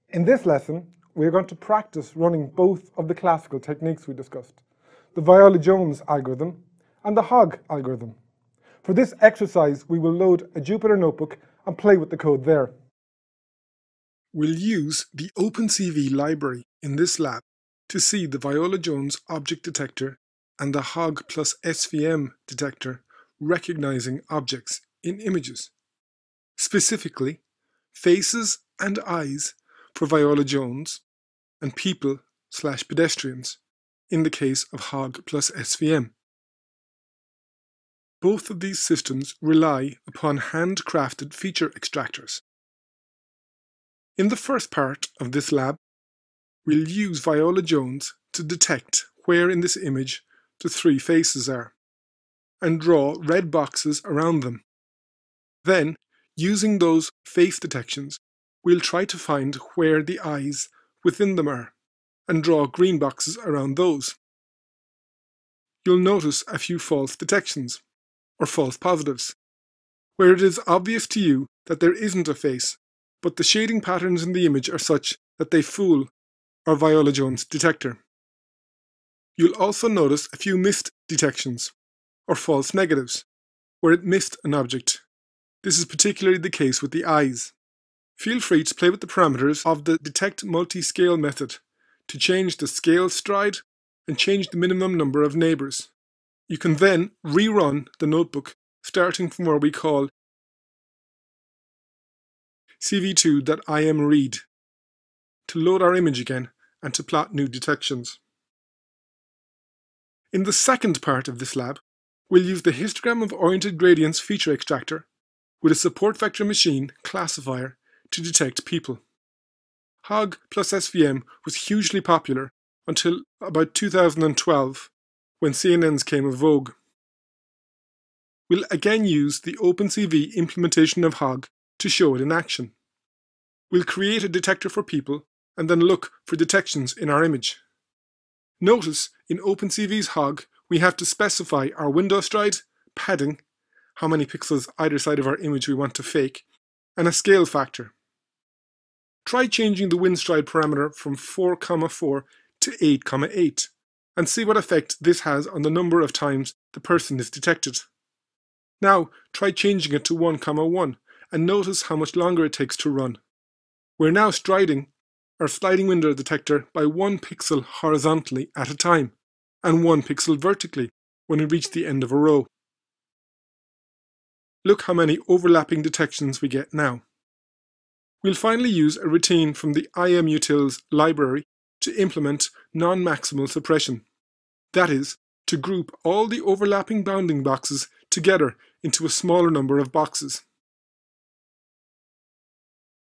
In this lesson, we are going to practice running both of the classical techniques we discussed, the Viola-Jones algorithm and the Hogg algorithm. For this exercise, we will load a Jupyter notebook and play with the code there. We'll use the OpenCV library in this lab to see the Viola-Jones object detector and the Hogg plus SVM detector recognizing objects in images. Specifically, faces and eyes for Viola-Jones and people/pedestrians in the case of Hogg plus SVM. Both of these systems rely upon handcrafted feature extractors. In the first part of this lab, we'll use Viola-Jones to detect where in this image the three faces are, and draw red boxes around them. Then, using those face detections, we'll try to find where the eyes within them are, and draw green boxes around those. You'll notice a few false detections, or false positives, where it is obvious to you that there isn't a face, but the shading patterns in the image are such that they fool our Viola-Jones detector. You'll also notice a few missed detections, or false negatives, where it missed an object. This is particularly the case with the eyes. Feel free to play with the parameters of the detect multi-scale method to change the scale stride and change the minimum number of neighbors. You can then rerun the notebook starting from where we call cv2.imread to load our image again and to plot new detections. In the second part of this lab, we'll use the histogram of oriented gradients feature extractor with a support vector machine classifier to detect people. Hogg plus SVM was hugely popular until about 2012, when CNNs came of vogue. We'll again use the OpenCV implementation of Hogg to show it in action. We'll create a detector for people and then look for detections in our image. Notice in OpenCV's Hogg we have to specify our window stride, padding, how many pixels either side of our image we want to fake, and a scale factor. Try changing the wind stride parameter from 4,4 to 8,8 and see what effect this has on the number of times the person is detected. Now try changing it to 1,1 and notice how much longer it takes to run. We're now striding our sliding window detector by 1 pixel horizontally at a time and 1 pixel vertically when we reach the end of a row. Look how many overlapping detections we get now. We'll finally use a routine from the IMUtils library to implement non-maximal suppression. That is, to group all the overlapping bounding boxes together into a smaller number of boxes.